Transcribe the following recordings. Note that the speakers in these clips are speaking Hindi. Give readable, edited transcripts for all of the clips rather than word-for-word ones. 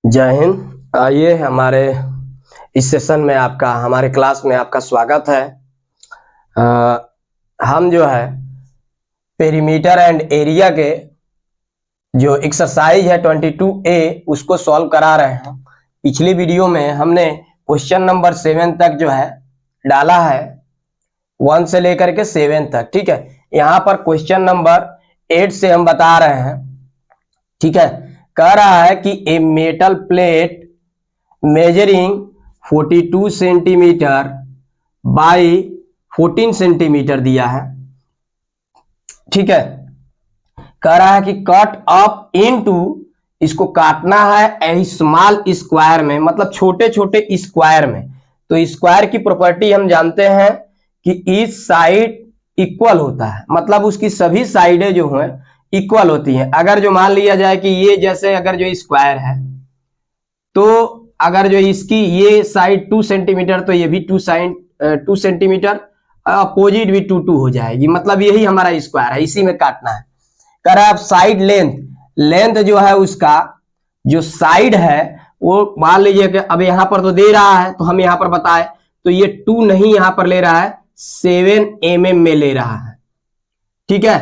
जय हिंद। आइए हमारे इस सेशन में हमारे क्लास में आपका स्वागत है। हम जो है पेरीमीटर एंड एरिया के जो एक्सरसाइज है 22A उसको सॉल्व करा रहे हैं। पिछली वीडियो में हमने क्वेश्चन नंबर 7 तक जो है डाला है, 1 से लेकर के 7 तक। ठीक है, यहाँ पर क्वेश्चन नंबर 8 से हम बता रहे हैं। ठीक है, कह रहा है कि a metal plate measuring 42 centimetre by 14 centimetre दिया है। ठीक है, कह रहा है कि कट अप इनटू, इसको काटना है ए स्मॉल स्क्वायर में, मतलब छोटे छोटे स्क्वायर में। तो स्क्वायर की प्रॉपर्टी हम जानते हैं कि ईच साइड इक्वल होता है, मतलब उसकी सभी साइडें जो हैं इक्वल होती हैं। अगर जो मान लिया जाए कि ये जैसे अगर जो स्क्वायर है, तो अगर जो इसकी ये साइड 2 सेंटीमीटर तो ये भी 2 सेंटीमीटर, अपोजिट भी 2 हो जाएगी। मतलब यही हमारा स्क्वायर है, इसी में काटना है। कह रहा है अब साइड लेंथ जो है उसका जो साइड है वो मान लीजिए कि अब यहां पर तो दे रहा है, तो हम यहां पर बताए तो ये 2 नहीं यहां पर ले रहा है, 7 mm में ले रहा है। ठीक है,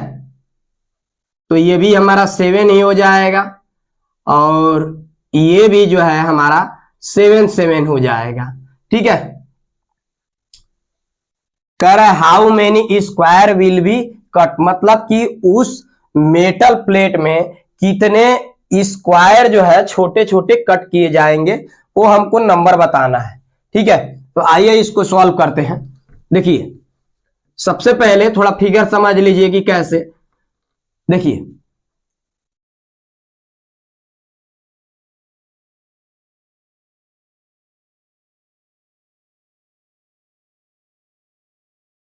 तो ये भी हमारा 7 ही हो जाएगा और ये भी जो है हमारा 7 हो जाएगा। ठीक है, कह रहा है how many square will be cut, मतलब कि उस मेटल प्लेट में कितने स्क्वायर जो है छोटे छोटे कट किए जाएंगे, वो हमको नंबर बताना है। ठीक है, तो आइए इसको सॉल्व करते हैं। देखिए, सबसे पहले थोड़ा फिगर समझ लीजिए कि कैसे। देखिए,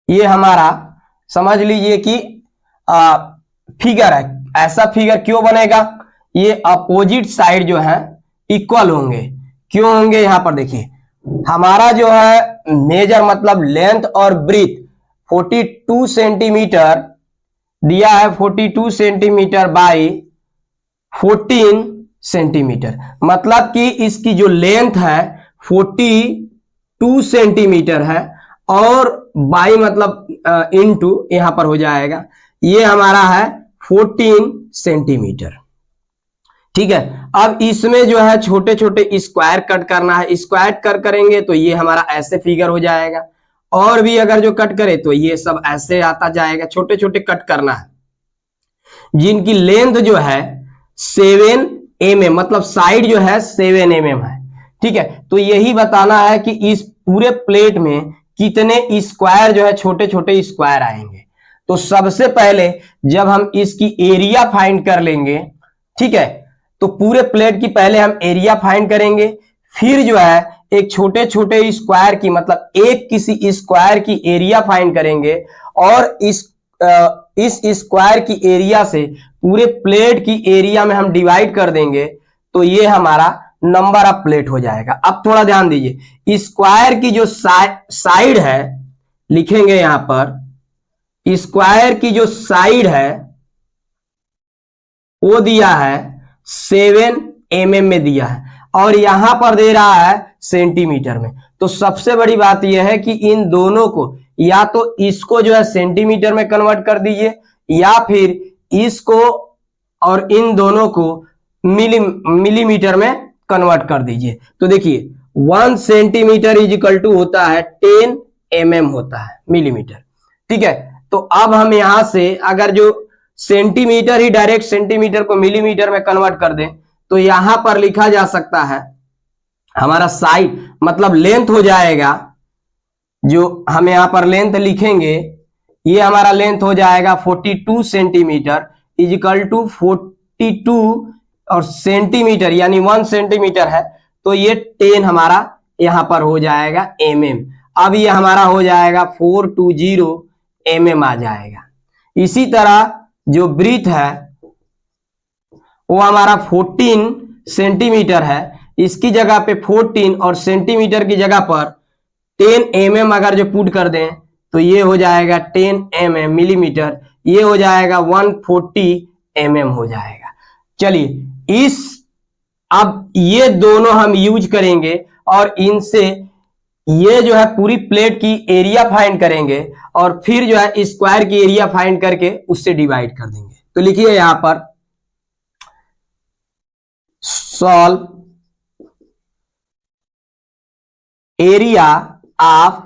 ये हमारा समझ लीजिए कि फिगर है। ऐसा फिगर क्यों बनेगा, ये अपोजिट साइड जो है इक्वल होंगे। क्यों होंगे, यहां पर देखिए हमारा जो है मेजर मतलब लेंथ और ब्रीथ 42 सेंटीमीटर दिया है, 42 सेंटीमीटर बाई 14 सेंटीमीटर, मतलब कि इसकी जो लेंथ है 42 सेंटीमीटर है और बाई मतलब इनटू यहां पर हो जाएगा, ये हमारा है 14 सेंटीमीटर। ठीक है, अब इसमें जो है छोटे छोटे स्क्वायर कट करना है। स्क्वायर कट करेंगे तो ये हमारा ऐसे फिगर हो जाएगा, और भी अगर जो कट करे तो ये सब ऐसे आता जाएगा। छोटे छोटे कट करना है जिनकी लेंथ जो है 7 mm, मतलब साइड जो है 7 mm है। ठीक है, तो यही बताना है कि इस पूरे प्लेट में कितने स्क्वायर जो है छोटे छोटे स्क्वायर आएंगे। तो सबसे पहले जब हम इसकी एरिया फाइंड कर लेंगे, ठीक है, तो पूरे प्लेट की पहले हम एरिया फाइंड करेंगे, फिर जो है एक छोटे छोटे स्क्वायर की, मतलब एक किसी स्क्वायर की एरिया फाइंड करेंगे, और इस स्क्वायर की एरिया से पूरे प्लेट की एरिया में हम डिवाइड कर देंगे, तो ये हमारा नंबर ऑफ प्लेट हो जाएगा। अब थोड़ा ध्यान दीजिए, स्क्वायर की जो साइड है, लिखेंगे यहां पर स्क्वायर की जो साइड है वो दिया है 7 mm में दिया है, और यहां पर दे रहा है सेंटीमीटर में। तो सबसे बड़ी बात यह है कि इन दोनों को या तो इसको जो है सेंटीमीटर में कन्वर्ट कर दीजिए, या फिर इसको और इन दोनों को मिलीमीटर में कन्वर्ट कर दीजिए। तो देखिए 1 सेंटीमीटर इज इक्वल टू होता है 10 mm होता है मिलीमीटर। ठीक है, तो अब हम यहां से अगर जो सेंटीमीटर ही डायरेक्ट सेंटीमीटर को मिलीमीटर में कन्वर्ट कर दें, तो यहां पर लिखा जा सकता है हमारा साइड मतलब लेंथ हो जाएगा, जो हम यहां पर लेंथ लिखेंगे, ये हमारा लेंथ हो जाएगा 42 सेंटीमीटर इज इक्वल टू 42, और सेंटीमीटर यानी 1 सेंटीमीटर है तो ये 10 हमारा यहां पर हो जाएगा mm। अब ये हमारा हो जाएगा 420 mm आ जाएगा। इसी तरह जो ब्रीथ है वो हमारा 14 सेंटीमीटर है, इसकी जगह पे 14 और सेंटीमीटर की जगह पर 10 mm अगर जो पुट कर दें तो ये हो जाएगा 10 mm मिलीमीटर, ये हो जाएगा 140 mm हो जाएगा। चलिए, इस अब ये दोनों हम यूज करेंगे और इनसे ये जो है पूरी प्लेट की एरिया फाइंड करेंगे और फिर जो है स्क्वायर की एरिया फाइंड करके उससे डिवाइड कर देंगे। तो लिखिए यहां पर solve area of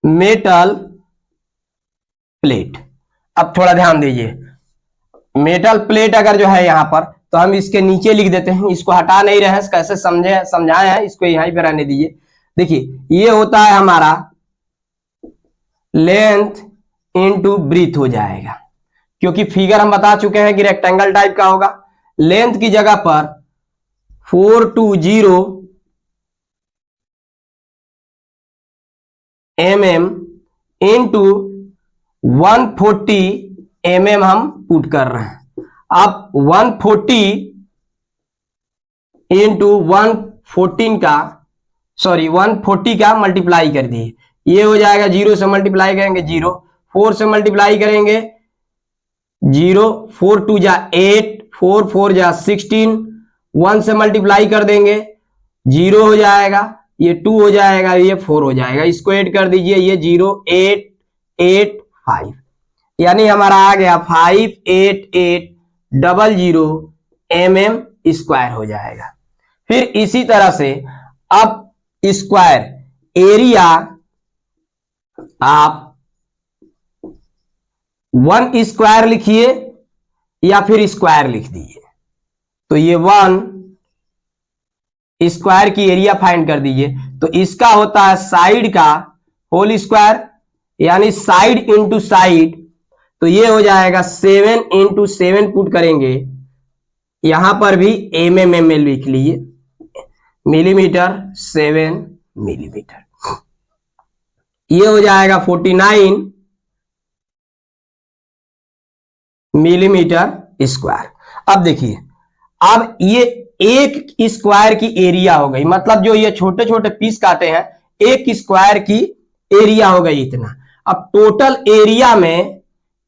metal plate. अब थोड़ा ध्यान दीजिए, मेटल प्लेट अगर जो है यहां पर, तो हम इसके नीचे लिख देते हैं, इसको हटा नहीं रहे हैं, कैसे समझाए हैं इसको यहीं पे रहने दीजिए। देखिए ये होता है हमारा लेंथ इनटू ब्रीथ हो जाएगा, क्योंकि फिगर हम बता चुके हैं कि रेक्टेंगल टाइप का होगा। लेंथ की जगह पर 420 mm इंटू 140 mm हम पुट कर रहे हैं। आप 140 इंटू 140 का मल्टीप्लाई कर दिए, ये हो जाएगा 0 से मल्टीप्लाई करेंगे 0, 4 से मल्टीप्लाई करेंगे 0, 4 2 जा 8, 4 4 जा 16, 1 से मल्टीप्लाई कर देंगे 0 हो जाएगा, ये 2 हो जाएगा, ये 4 हो जाएगा, इसको ऐड कर दीजिए, ये 0 8 8 5, यानी हमारा आ गया 5880 mm स्क्वायर हो जाएगा। फिर इसी तरह से अब स्क्वायर एरिया आप 1 स्क्वायर लिखिए या फिर स्क्वायर लिख दीजिए, तो ये 1 स्क्वायर की एरिया फाइंड कर दीजिए। तो इसका होता है साइड का होल स्क्वायर, यानी साइड इंटू साइड, तो ये हो जाएगा 7 इंटू 7 पुट करेंगे, यहां पर भी mm में लिख लीजिए, मिलीमीटर 7 मिलीमीटर, ये हो जाएगा 49 मिलीमीटर स्क्वायर। अब देखिए, अब ये एक स्क्वायर की एरिया हो गई, मतलब जो ये छोटे छोटे पीस काटे हैं, एक स्क्वायर की एरिया हो गई इतना। अब टोटल एरिया में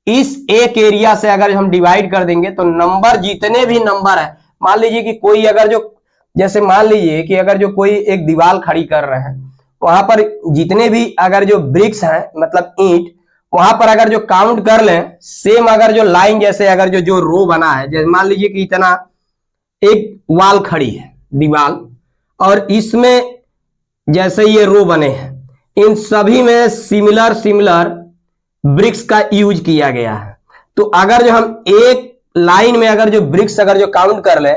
इस एक एरिया से अगर हम डिवाइड कर देंगे तो नंबर, जितने भी नंबर है, मान लीजिए कि कोई अगर जो, जैसे मान लीजिए कि अगर जो कोई एक दीवार खड़ी कर रहे हैं, वहां पर जितने भी अगर जो ब्रिक्स हैं, मतलब ईंट, वहां पर अगर जो काउंट कर लें, सेम अगर जो लाइन, जैसे अगर जो रो बना है, जैसे मान लीजिए कि इतना एक वाल खड़ी है दीवार, और इसमें जैसे ये रो बने हैं, इन सभी में सिमिलर ब्रिक्स का यूज किया गया है। तो अगर जो हम एक लाइन में अगर जो ब्रिक्स अगर जो काउंट कर ले,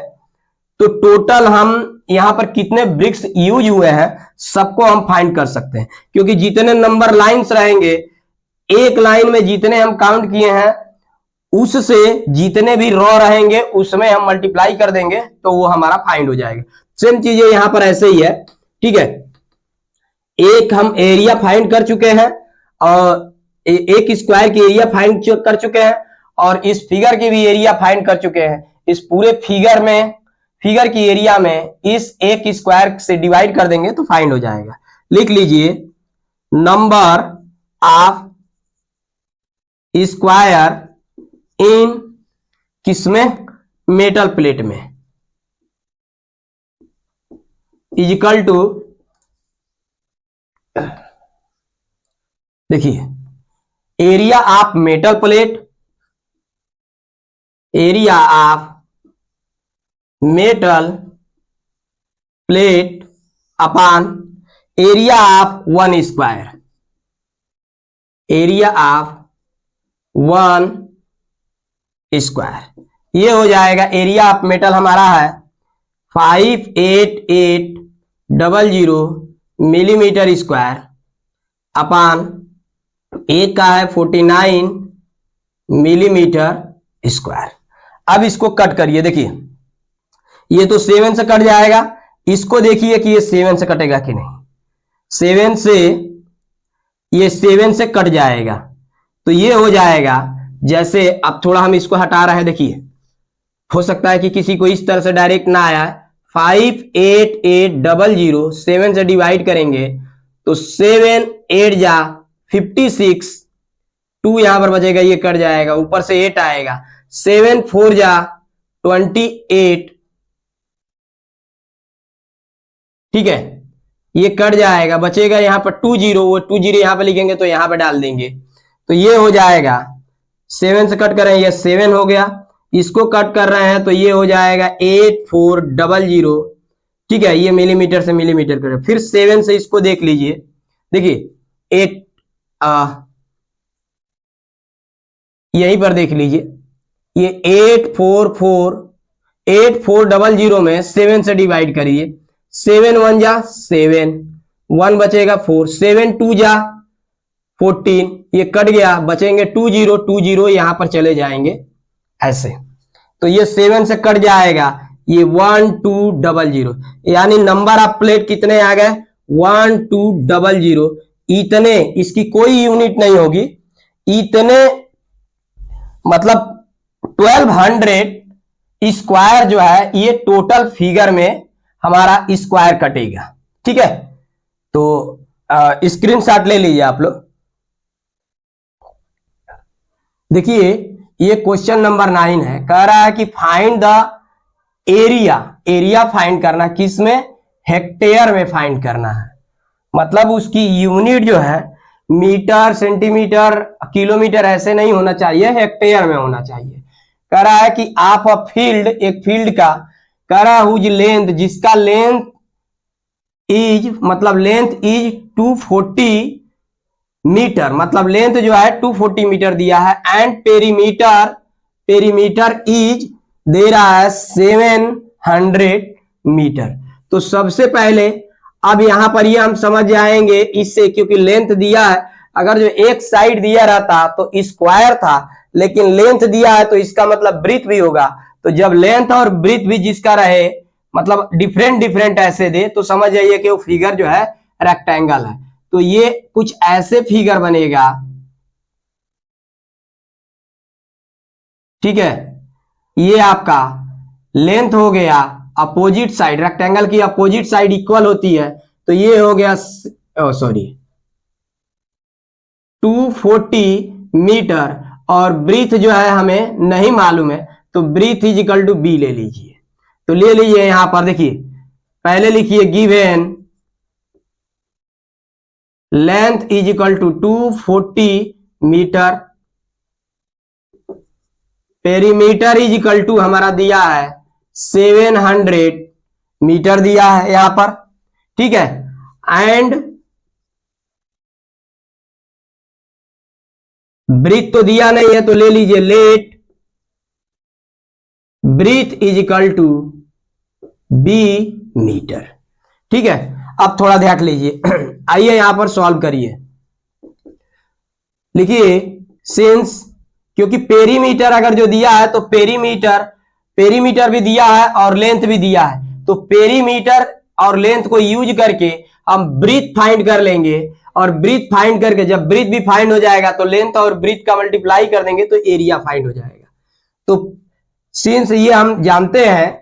तो टोटल हम यहां पर कितने ब्रिक्स यूज हुए हैं सबको हम फाइंड कर सकते हैं, क्योंकि जितने नंबर लाइंस रहेंगे, एक लाइन में जितने हम काउंट किए हैं, उससे जितने भी रॉ रहेंगे उसमें हम मल्टीप्लाई कर देंगे तो वो हमारा फाइंड हो जाएगा। सेम चीजें यहां पर ऐसे ही है, ठीक है। एक हम एरिया फाइंड कर चुके हैं और एक स्क्वायर की एरिया फाइंड कर चुके हैं, और इस फिगर की भी एरिया फाइंड कर चुके हैं। इस पूरे फिगर की एरिया में इस एक स्क्वायर से डिवाइड कर देंगे तो फाइंड हो जाएगा। लिख लीजिए, नंबर ऑफ स्क्वायर इन किसमें, मेटल प्लेट में, इजिकल टू, देखिए area of metal plate, area of metal plate upon area of 1 square, area of 1 square, ये हो जाएगा एरिया ऑफ मेटल हमारा है 5880 मिलीमीटर स्क्वायर अपॉन एक का है 49 मिलीमीटर स्क्वायर। अब इसको कट करिए, देखिए ये तो 7 से कट जाएगा, इसको देखिए कि ये 7 से कटेगा कि नहीं, 7 से, ये 7 से कट जाएगा, तो ये हो जाएगा, जैसे अब थोड़ा हम इसको हटा रहे हैं, देखिए हो सकता है कि किसी को इस तरह से डायरेक्ट ना आया, 5880 7 से डिवाइड करेंगे तो 7 8 जा 56, 2 यहां पर बचेगा, ये कट जाएगा, ऊपर से 8 आएगा, 7 4 जा 28, ठीक है, ये कट जाएगा, बचेगा यहाँ पर 20, वो 20 यहाँ पे लिखेंगे तो यहाँ पे डाल देंगे, तो ये हो जाएगा 7 से कट कर रहे हैं, ये 7 हो गया, इसको कट कर रहे हैं तो ये हो जाएगा 8400, ठीक है, ये मिलीमीटर से मिलीमीटर कर, फिर 7 से इसको देख लीजिए, देखिए 8 यहीं पर देख लीजिए, ये 8400 में 7 से डिवाइड करिए, 7 1 जा 7, 1 बचेगा 4, 7 2 जा 14, ये कट गया, बचेंगे 20 यहां पर चले जाएंगे ऐसे, तो ये 7 से कट जाएगा, ये 1200, यानी नंबर ऑफ प्लेट कितने आ गए 1200, इतने, इसकी कोई यूनिट नहीं होगी, इतने मतलब 1200 स्क्वायर जो है ये टोटल फिगर में हमारा स्क्वायर कटेगा, ठीक है। तो स्क्रीनशॉट ले लीजिए आप लोग। देखिए ये क्वेश्चन नंबर 9 है, कह रहा है कि find the area, area find करना, किस में, हेक्टेयर में फाइंड करना है, मतलब उसकी यूनिट जो है मीटर सेंटीमीटर किलोमीटर ऐसे नहीं होना चाहिए, हेक्टेयर में होना चाहिए। कह रहा है कि आप अ फील्ड, एक फील्ड का, कह रहा हुज लेंथ, जिसका लेंथ इज, मतलब लेंथ इज 240 मीटर, मतलब लेंथ जो है 240 मीटर दिया है, and perimeter, perimeter is they रहा है 700 मीटर। तो सबसे पहले अब यहां पर ये हम समझ जाएंगे इससे, क्योंकि लेंथ दिया है, अगर जो एक साइड दिया रहता तो स्क्वायर था, लेकिन लेंथ दिया है तो इसका मतलब ब्रीथ भी होगा, तो जब लेंथ और ब्रीथ भी जिसका रहे, मतलब डिफरेंट डिफरेंट ऐसे दे, तो समझ जाइए कि वो फिगर जो है रेक्टेंगल है। तो ये कुछ ऐसे फिगर बनेगा, ठीक है, ये आपका लेंथ हो गया, अपोजिट साइड, रेक्टेंगल की अपोजिट साइड इक्वल होती है, तो ये हो गया 240 मीटर, और ब्रीथ जो है हमें नहीं मालूम है, तो breadth is equal to B ले लीजिए। तो ले लीजिए, यहां पर देखिए, पहले लिखिए given length is equal to 240 metre, perimeter is equal to हमारा दिया है 700 मीटर दिया है यहां पर, ठीक है, एंड ब्रीथ तो दिया नहीं है, तो ले लीजिए let breadth is equal to B metre, ठीक है। अब थोड़ा ध्यान लीजिए, आइए यहां पर सॉल्व करिए, लिखिए सिंस, क्योंकि पेरीमीटर अगर जो दिया है तो पेरीमीटर, पेरीमीटर भी दिया है और लेंथ भी दिया है, तो पेरीमीटर और लेंथ को यूज करके हम ब्रीथ फाइंड कर लेंगे, और ब्रीथ फाइंड करके जब ब्रीथ भी फाइंड हो जाएगा तो लेंथ और ब्रीथ का मल्टीप्लाई कर देंगे तो एरिया फाइंड हो जाएगा। तो सिंस ये हम जानते हैं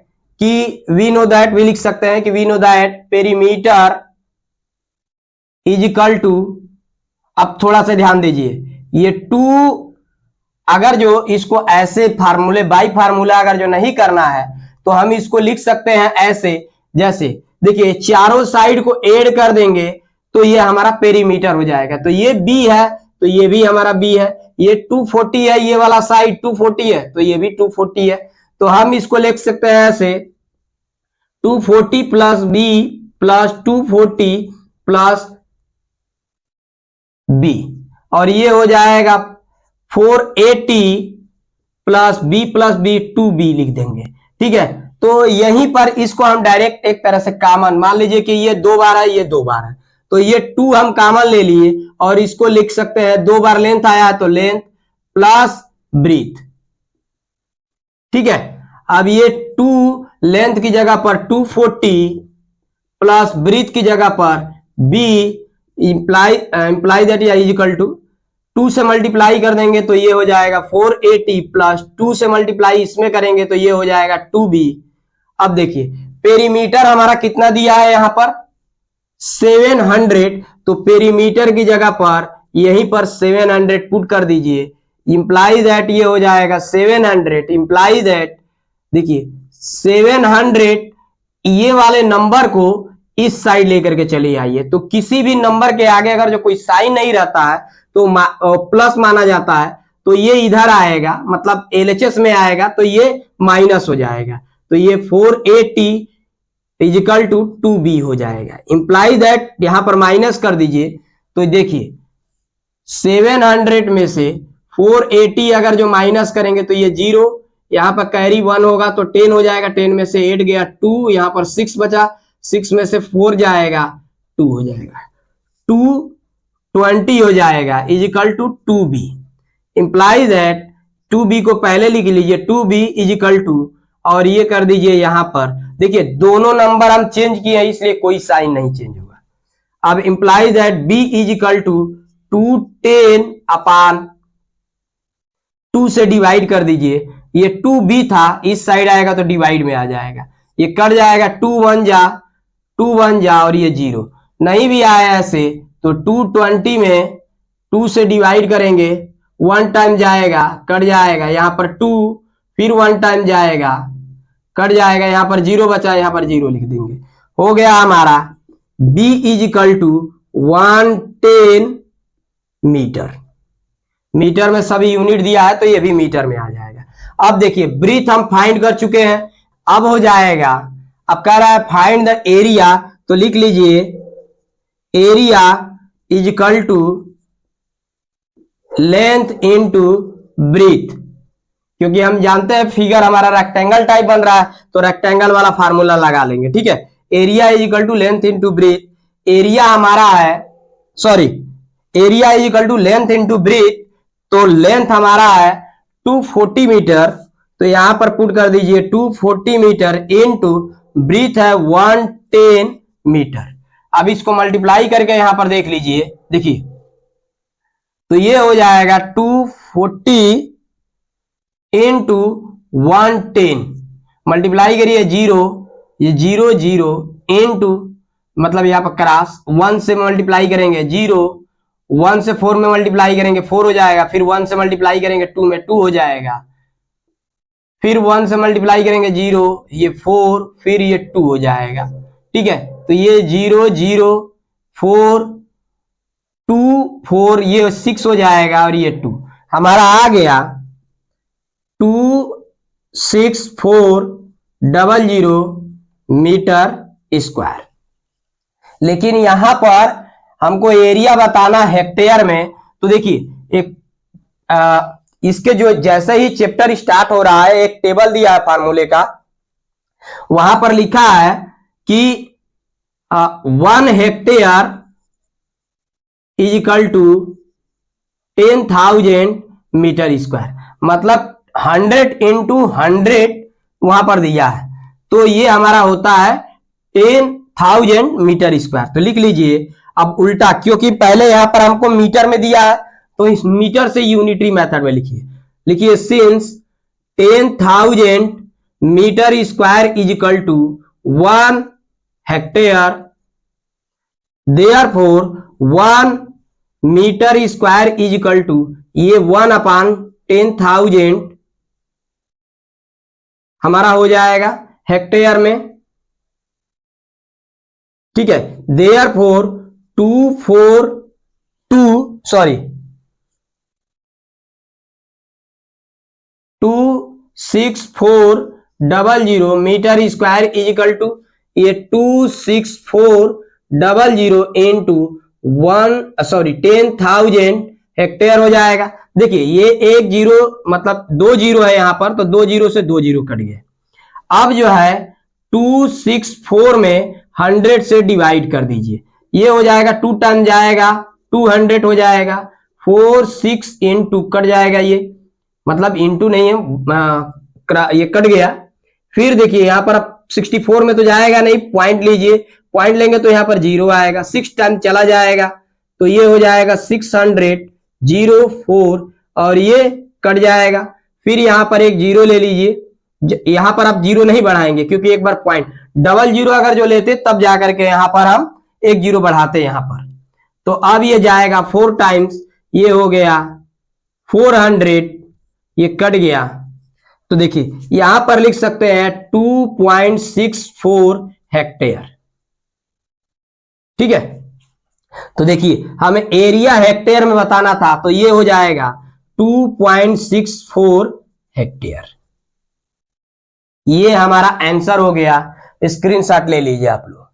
कि वी नो दैट, भी लिख सकते हैं कि we know that perimeter is equal to, अब थोड़ा सा ध्यान दीजिए, ये 2, अगर जो इसको ऐसे फार्मूले बाई फार्मूला अगर जो नहीं करना है तो हम इसको लिख सकते हैं ऐसे, जैसे देखिए चारों साइड को ऐड कर देंगे तो ये हमारा पेरीमीटर हो जाएगा, तो ये बी है तो ये भी हमारा बी है, ये 240 है, ये वाला साइड 240 है तो ये भी 240 है, तो हम इसको लिख सकते हैं ऐसे 240 plus B plus 240 plus B, और ये हो जाएगा 480 प्लस बी 2b लिख देंगे, ठीक है। तो यहीं पर इसको हम डायरेक्ट एक तरह से कॉमन, मान लीजिए कि ये 2 बार है, ये 2 बार है, तो ये 2 हम कॉमन ले लिए और इसको लिख सकते हैं, 2 बार लेंथ आया तो लेंथ प्लस ब्रीथ, ठीक है। अब ये 2 लेंथ की जगह पर 240 प्लस ब्रीथ की जगह पर b imply that is equal to 2 से मल्टीप्लाई कर देंगे तो ये हो जाएगा 480 प्लस 2 से मल्टीप्लाई इसमें करेंगे तो ये हो जाएगा 2b। अब देखिए पेरीमीटर हमारा कितना दिया है यहां पर 700, तो पेरीमीटर की जगह पर यहीं पर 700 पुट कर दीजिए, इंप्लाई दैट ये हो जाएगा 700 इंप्लाई दैट देखिए 700 ये वाले नंबर को इस साइड लेकर के चले आइए। तो किसी भी नंबर के आगे अगर जो कोई साइन नहीं रहता है तो प्लस माना जाता है, तो ये इधर आएगा, मतलब LHS में आएगा तो ये माइनस हो जाएगा। तो ये 480 इजिकल टू 2b हो जाएगा। इंप्लाई दैट यहां पर माइनस कर दीजिए तो देखिए 700 में से 480 अगर जो माइनस करेंगे तो ये 0, यहां पर कैरी 1 होगा तो 10 हो जाएगा, 10 में से 8 गया 2, यहां पर 6 बचा, 6 में से 4 जाएगा 2 हो जाएगा, 220 हो जाएगा is equal to 2b। Imply that 2b को पहले लिख लीजिए, 2b इजिकल टू, और ये कर दीजिए यहां पर। देखिए दोनों नंबर हम चेंज किए हैं इसलिए कोई साइन नहीं चेंज होगा। अब imply that b is equal to 210 upon 2 से डिवाइड कर दीजिए, ये 2b था, इस साइड आएगा तो डिवाइड में आ जाएगा, ये कट जाएगा, 2 1 जा और ये 0 नहीं भी आया ऐसे तो 220 में 2 से डिवाइड करेंगे, 1 टाइम जाएगा कट जाएगा, यहां पर 2 फिर 1 टाइम जाएगा कट जाएगा, यहां पर 0 बचा, यहां पर 0 लिख देंगे। हो गया हमारा b is equal to 110 metre. Metre में सभी यूनिट दिया है तो ये भी मीटर में आ जाएगा। अब देखिए ब्रीथ हम फाइंड कर चुके हैं, अब हो जाएगा, अब कह रहा है फाइंड द एरिया, तो लिख लीजिए area is equal to length into breadth, क्योंकि हम जानते हैं फिगर हमारा रेक्टेंगल टाइप बन रहा है तो रेक्टेंगल वाला फार्मूला लगा लेंगे। ठीक है, area is equal to length into breadth. Area हमारा है, sorry, area is equal to length into breadth, तो लेंथ हमारा है 240 मीटर, तो यहां पर पुट कर दीजिए 240 मीटर इनटू ब्रीथ है 110 मीटर। अब इसको मल्टीप्लाई करके यहां पर देख लीजिए, देखिए तो ये हो जाएगा 240 इनटू 110, मल्टीप्लाई करिए 0, ये 0 0 इनटू, मतलब यहाँ पर क्रॉस 1 से मल्टीप्लाई करेंगे 0, 1 से 4 में मल्टीप्लाई करेंगे 4 हो जाएगा, फिर 1 से मल्टीप्लाई करेंगे 2 में 2 हो जाएगा, फिर 1 से मल्टीप्लाई करेंगे 0, ये 4, फिर ये 2 हो जाएगा। ठीक है, तो ये 0 0 4 2 4, ये 6 हो जाएगा और ये 2 हमारा आ गया 26400 मीटर स्क्वायर। लेकिन यहां पर हमको एरिया बताना हेक्टेयर में, तो देखिए एक इसके जो जैसे ही चैप्टर स्टार्ट हो रहा है एक टेबल दिया है फार्मूले का, वहां पर लिखा है कि 1 hectare is equal to 10,000 metre square, मतलब 100 इंटू 100 वहां पर दिया है, तो ये हमारा होता है 10,000 मीटर स्क्वायर। तो लिख लीजिए अब उल्टा, क्योंकि पहले यहां पर हमको मीटर में दिया है तो इस मीटर से यूनिटरी मेथड में लिखिए since 10,000 metre square is equal to 1 hectare, therefore 1 metre square is equal to, ये 1 अपान 10,000 हमारा हो जाएगा हेक्टेयर में। ठीक है, therefore 26400 metre square is equal to, ये 26400 इंटू 10,000 हेक्टेयर हो जाएगा। देखिए ये एक जीरो, मतलब 2 जीरो है यहां पर, तो 2 जीरो से 2 जीरो कट गए। अब जो है 264 में 100 से डिवाइड कर दीजिए, ये हो जाएगा 2 टाइम जाएगा 200 हो जाएगा, 4 6 इंटू कट जाएगा, ये मतलब इंटू नहीं है, ये कट गया। फिर देखिए यहां पर अब 64 में तो जाएगा नहीं, पॉइंट लीजिए, पॉइंट लेंगे तो यहां पर 0 आएगा, 6 टाइम चला जाएगा तो ये हो जाएगा 604 और ये कट जाएगा। फिर यहां पर एक 0 ले लीजिए, यहां पर आप 0 नहीं बढ़ाएंगे क्योंकि एक बार पॉइंट, 00 अगर जो लेते तब जाकर के यहां पर हम एक 0 बढ़ाते यहां पर। तो अब ये जाएगा 4 टाइम्स, ये हो गया 400, ये कट गया तो देखिए यहां पर लिख सकते हैं 2.64 हेक्टेयर। ठीक है, तो देखिए हमें एरिया हेक्टेयर में बताना था, तो ये हो जाएगा 2.64 हेक्टेयर। ये हमारा आंसर हो गया, स्क्रीनशॉट ले लीजिए आप लोग।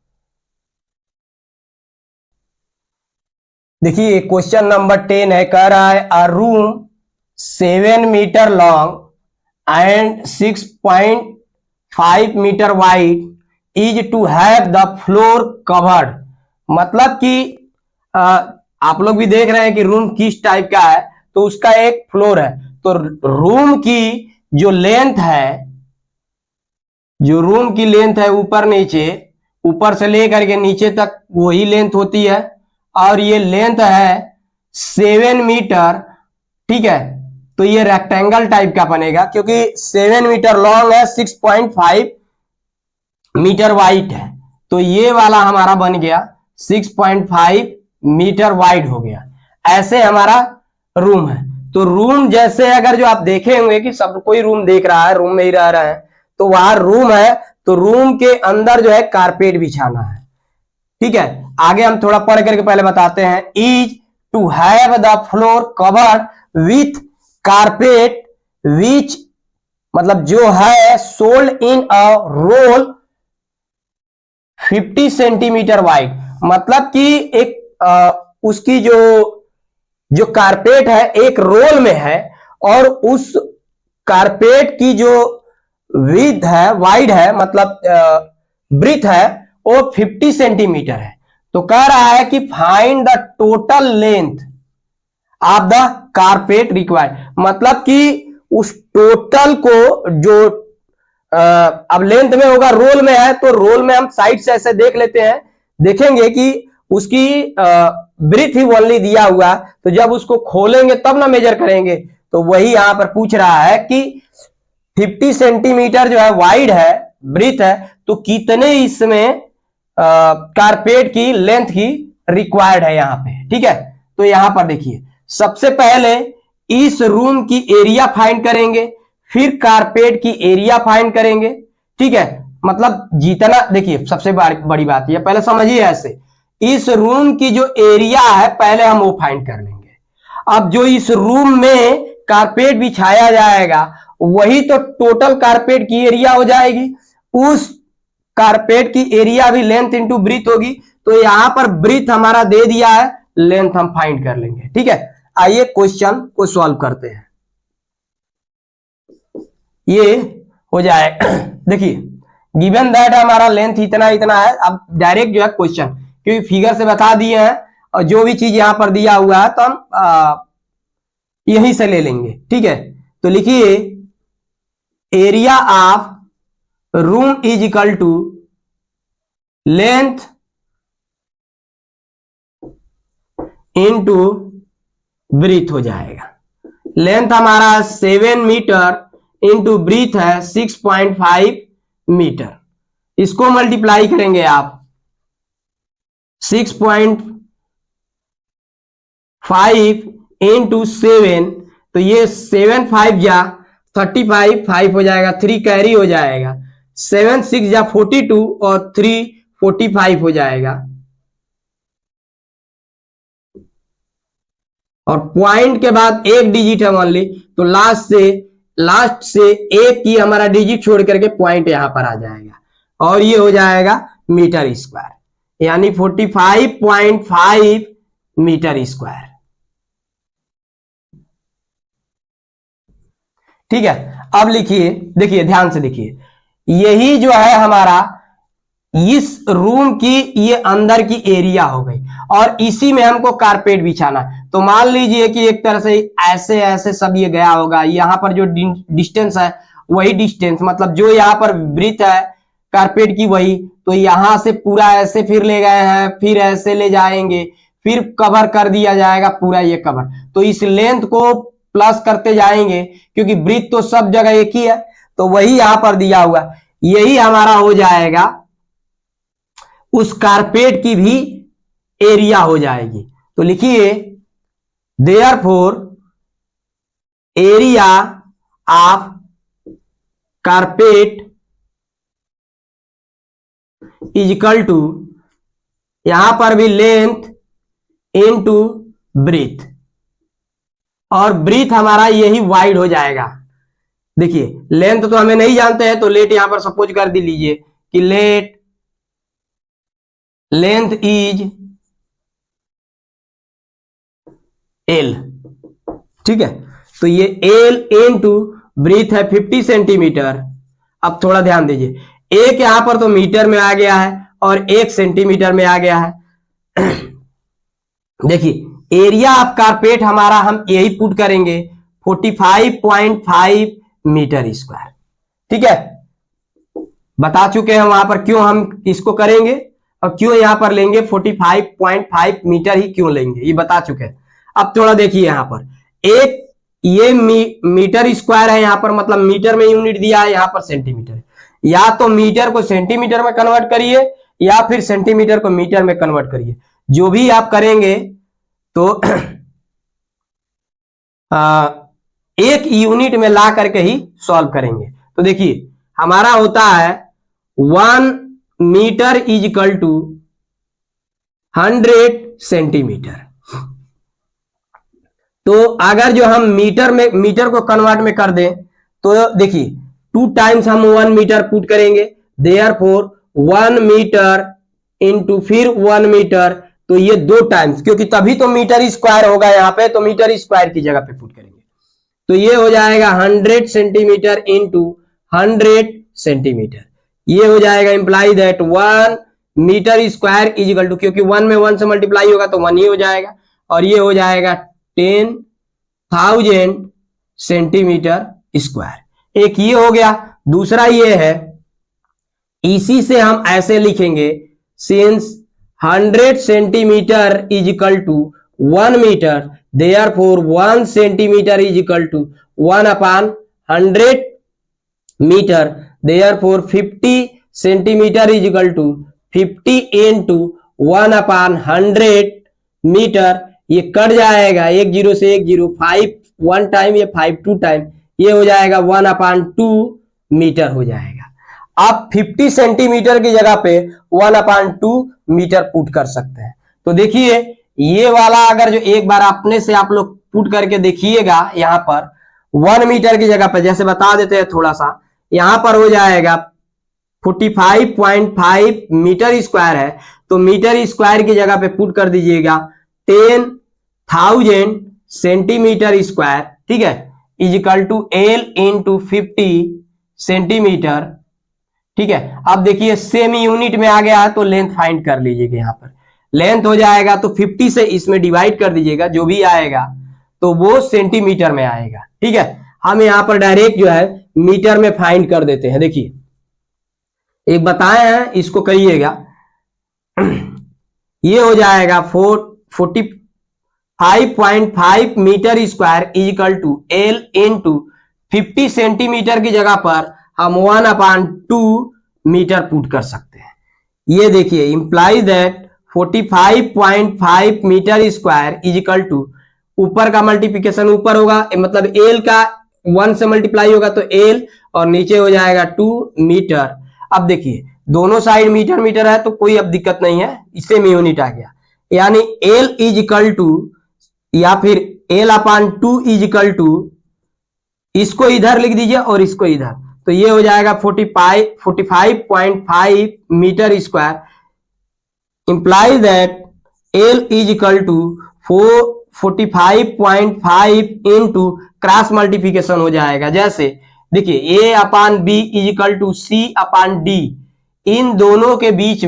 देखिए क्वेश्चन नंबर 10 है, कह रहा है a room 7 metre long and 6.5 metre wide is to have the floor covered. मतलब कि आप लोग भी देख रहे हैं कि रूम किस टाइप का है, तो उसका एक फ्लोर है। तो रूम की जो लेंथ है, जो रूम की लेंथ है ऊपर नीचे, ऊपर से लेकर के नीचे तक वही लेंथ होती है, और ये लेंथ है 7 मीटर। ठीक है, तो ये रेक्टेंगल टाइप का बनेगा, क्योंकि 7 मीटर लॉन्ग है, 6.5 मीटर वाइड है, तो ये वाला हमारा बन गया 6.5 मीटर वाइड हो गया। ऐसे हमारा रूम है। तो रूम जैसे अगर जो आप देखे होंगे कि सब कोई रूम देख रहा है, रूम में ही रह रहे हैं, तो वहां रूम है, तो रूम के अंदर जो है कारपेट बिछाना है। ठीक है, आगे हम थोड़ा पढ़ करके पहले बताते हैं। Is to have the floor covered with carpet which, मतलब जो है sold in a roll 50 centimetre wide. मतलब कि एक उसकी जो जो कारपेट है एक रोल में है, और उस कारपेट की जो विड्थ है, वाइड है, मतलब ब्रीथ है, वो 50 सेंटीमीटर है। तो कह रहा है कि find the total length of the carpet required. मतलब कि उस टोटल को जो अब लेंथ में होगा, रोल में है, तो रोल में हम साइड से ऐसे देख लेते हैं, देखेंगे कि उसकी ब्रीथ ही ओनली दिया हुआ, तो जब उसको खोलेंगे तब ना मेजर करेंगे। तो वही यहां पर पूछ रहा है कि 50 सेंटीमीटर जो है वाइड है, ब्रीथ है, तो कितने इसमें कारपेट की लेंथ की रिक्वायर्ड है यहां पे। ठीक है, तो यहां पर देखिए सबसे पहले इस रूम की एरिया फाइंड करेंगे, फिर कारपेट की एरिया फाइंड करेंगे। ठीक है, मतलब जितना, देखिए सबसे बड़ी बात यह पहले समझिए ऐसे, इस रूम की जो एरिया है पहले हम वो फाइंड कर लेंगे। अब जो इस रूम में कारपेट बिछाया जाएगा वही तो टोटल कारपेट की एरिया हो जाएगी। उस कारपेट की एरिया भी लेंथ इंटू ब्रीथ होगी, तो यहां पर ब्रीथ हमारा दे दिया है, लेंथ हम फाइंड कर लेंगे। ठीक है, आइए क्वेश्चन को सॉल्व करते हैं। ये हो जाए देखिए गिवन दैट हमारा लेंथ इतना इतना है। अब डायरेक्ट जो है क्वेश्चन, क्योंकि फिगर से बता दिए हैं और जो भी चीज यहां पर दिया हुआ है तो हम यहीं से ले लेंगे। ठीक है, तो लिखिए area of room is equal to length into breadth हो जाएगा। लेंथ हमारा 7 मीटर इंटू ब्रीथ है 6.5 मीटर। इसको मल्टीप्लाई करेंगे आप 6.5 इंटू 7, तो ये 7 5 जा 35, 5 हो जाएगा, 3 कैरी हो जाएगा, 7 6 जा 42 और 3 45 हो जाएगा। और पॉइंट के बाद एक डिजिट है ओनली, तो लास्ट से एक की हमारा डिजिट छोड़ करके पॉइंट यहां पर आ जाएगा, और ये हो जाएगा मीटर स्क्वायर, यानी 45.5 मीटर स्क्वायर। ठीक है, अब लिखिए, देखिए ध्यान से देखिए, यही जो है हमारा इस रूम की ये अंदर की एरिया हो गई, और इसी में हमको कारपेट बिछाना। तो मान लीजिए कि एक तरह से ऐसे ऐसे सब ये गया होगा, यहां पर जो डिस्टेंस है वही डिस्टेंस, मतलब जो यहाँ पर ब्रीथ है कारपेट की वही, तो यहां से पूरा ऐसे फिर ले गए हैं, फिर ऐसे ले जाएंगे, फिर कवर कर दिया जाएगा पूरा ये कवर। तो इस लेंथ को प्लस करते जाएंगे, क्योंकि ब्रीथ तो सब जगह एक ही है, तो वही यहां पर दिया हुआ, यही हमारा हो जाएगा, उस कारपेट की भी एरिया हो जाएगी। तो लिखिए therefore area of carpet is equal to, यहां पर भी लेंथ इनटू ब्रीथ, और ब्रीथ हमारा यही वाइड हो जाएगा। देखिए लेंथ तो हमें नहीं जानते हैं, तो लेट यहां पर सपोज कर दी लीजिए कि लेंथ इज एल, ठीक है। तो ये एल इनटू ब्रीथ है 50 सेंटीमीटर। अब थोड़ा ध्यान दीजिए, एक यहां पर तो मीटर में आ गया है और एक सेंटीमीटर में आ गया है। देखिए एरिया ऑफ कारपेट हमारा हम यही पुट करेंगे 45.5 मीटर स्क्वायर, ठीक है। बता चुके हैं वहां पर क्यों हम इसको करेंगे और क्यों यहां पर लेंगे 45.5 मीटर ही क्यों लेंगे, ये बता चुके हैं। अब थोड़ा देखिए यहां पर एक ये मीटर स्क्वायर है, यहां पर मतलब मीटर में यूनिट दिया है, यहां पर सेंटीमीटर। या तो मीटर को सेंटीमीटर में कन्वर्ट करिए या फिर सेंटीमीटर को मीटर में कन्वर्ट करिए, जो भी आप करेंगे तो एक यूनिट में ला करके ही सॉल्व करेंगे। तो देखिए हमारा होता है 1 metre is equal to 100 centimetre. तो अगर जो हम मीटर को कन्वर्ट में कर दें तो देखिए 2 टाइम्स हम 1 मीटर पुट करेंगे, देयरफॉर 1 मीटर इंटू फिर 1 मीटर, तो ये 2 टाइम्स, क्योंकि तभी तो मीटर स्क्वायर होगा यहां पे, तो मीटर स्क्वायर की जगह पे पुट करेंगे। तो ये हो जाएगा 100 सेंटीमीटर इंटू 100 सेंटीमीटर, ये हो जाएगा imply that 1 metre square is equal to, क्योंकि 1 में 1 से मल्टीप्लाई होगा तो 1 ही हो जाएगा, और ये हो जाएगा 10,000 सेंटीमीटर स्क्वायर। एक ये हो गया। दूसरा ये है, इसी से हम ऐसे लिखेंगे, since 100 centimetre is equal to 1 metre, therefore 1 centimetre is equal to 1 upon 100 metre, therefore 50 centimetre is equal to 50 into 1 upon 100 metre. ये कट जाएगा, 1 0 से 1 0, 5 1 टाइम, ये 5 2 टाइम, ये हो जाएगा 1 अपॉन 2 मीटर हो जाएगा। आप 50 सेंटीमीटर की जगह पे 1 अपॉन 2 मीटर पुट कर सकते हैं। तो देखिए ये वाला अगर जो एक बार अपने से आप लोग पुट करके देखिएगा, यहां पर 1 मीटर की जगह पर जैसे बता देते हैं थोड़ा सा, यहां पर हो जाएगा 45.5 मीटर स्क्वायर है, तो मीटर स्क्वायर की जगह पे पुट कर दीजिएगा 10,000 सेंटीमीटर स्क्वायर, ठीक है, is equal to L into 50 centimetre, ठीक है। अब देखिए सेम यूनिट में आ गया है, तो लेंथ फाइंड कर लीजिएगा। यहां पर लेंथ हो जाएगा तो 50 से इसमें डिवाइड कर दीजिएगा, जो भी आएगा तो वो सेंटीमीटर में आएगा, ठीक है। हम यहां पर डायरेक्ट जो है मीटर में फाइंड कर देते हैं। देखिए एक बताए हैं, इसको करिएगा, ये हो जाएगा 45.5 metre square is equal to L into 50 centimetre की जगह पर हम 1 अपॉन 2 मीटर पुट कर सकते हैं। ये देखिए implies that 45.5 metre square is equal to, ऊपर का मल्टीप्लिकेशन ऊपर होगा, मतलब एल का 1 से मल्टीप्लाई होगा तो एल, और नीचे हो जाएगा 2 मीटर। अब देखिए दोनों साइड मीटर मीटर है तो कोई अब दिक्कत नहीं है, इससे में यूनिट आ गया, यानी एल इज इक्वल टू, या फिर L upon 2 is equal to, इसको इधर लिख दीजिए और इसको इधर, तो ये हो जाएगा 45.5 metre square, implies that L is equal to 45.5 into cross multiplication हो जाएगा। जैसे देखिए A upon B is equal to C upon D, इन दोनों के बीच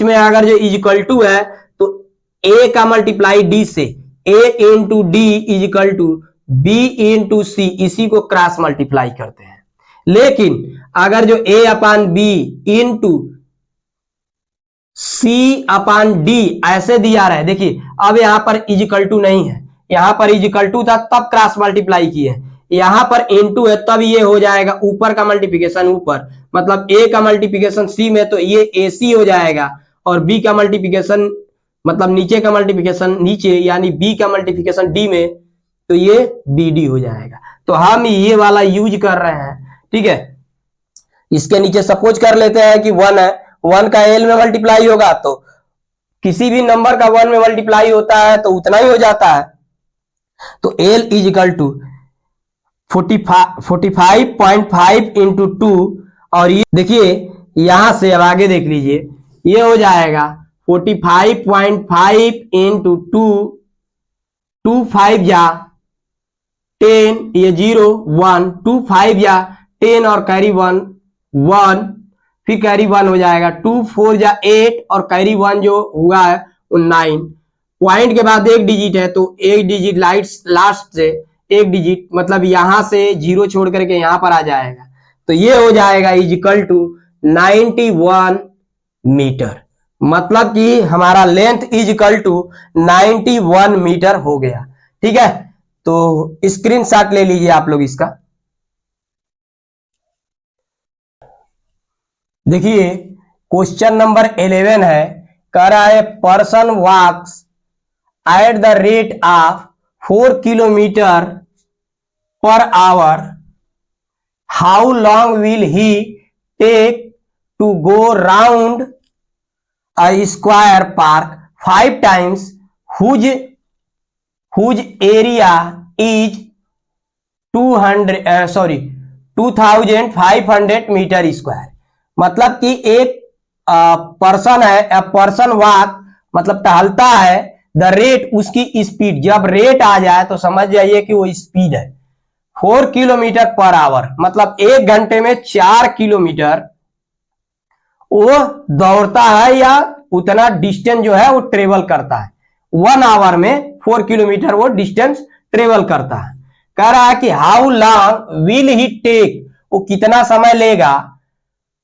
में अगर जो इज इक्वल टू है तो ए का मल्टीप्लाई डी से, A into D is equal to B into C, इसी को क्रॉस मल्टीप्लाई करते हैं। लेकिन अगर जो A upon B into C upon D ऐसे दिया रहा है, देखिए अब यहां पर इज इक्वल टू नहीं है, यहां पर इज इक्वल टू था तब क्रॉस मल्टीप्लाई किए, यहां पर इनटू है तब ये हो जाएगा ऊपर का मल्टीप्लिकेशन ऊपर, मतलब ए का मल्टीप्लिकेशन सी में तो ये ए सी हो जाएगा, और बी का मल्टीप्लिकेशन मतलब नीचे का मल्टीप्लिकेशन नीचे, यानी बी का मल्टीप्लिकेशन डी में, तो ये बी डी हो जाएगा। तो हम ये वाला यूज कर रहे हैं। ठीक है, इसके नीचे सपोज कर लेते हैं कि 1 है, 1 का एल में मल्टीप्लाई होगा तो किसी भी नंबर का 1 में मल्टीप्लाई होता है तो उतना ही हो जाता है। तो L is equal to 45.5 into 2, और ये देखिए यहां से अब आगे देख लीजिए, ये हो जाएगा 45.5 इंटू 2, 2 5 जा 10, ये 0 1, 2 5 जा 10 और कैरी 1 1, फिर कैरी 1 हो जाएगा, 2 4 जा 8 और कैरी 1 जो हुआ है वो 9। पॉइंट के बाद एक डिजिट है तो एक डिजिट लास्ट से एक डिजिट, मतलब यहां से 0 छोड़ करके यहां पर आ जाएगा। तो ये हो जाएगा इज इक्वल टू 91 मीटर, मतलब कि हमारा length is equal to 91 metre हो गया। ठीक है, तो स्क्रीनशॉट ले लीजिए आप लोग इसका। देखिए क्वेश्चन नंबर 11 है, कह रहा है person walks at the rate of 4 kilometre per hour, how long will he take to go round a square park 5 times, whose area is 2500 metre square. मतलब कि एक पर्सन है, पर्सन वॉक मतलब टहलता है, द रेट उसकी स्पीड, जब रेट आ जाए तो समझ जाइए कि वो स्पीड है 4 किलोमीटर पर आवर, मतलब 1 घंटे में 4 किलोमीटर वो दौड़ता है या उतना डिस्टेंस जो है वो ट्रेवल करता है। 1 आवर में 4 किलोमीटर वो डिस्टेंस ट्रेवल करता है। कह रहा है कि how long will he take, वो कितना समय लेगा,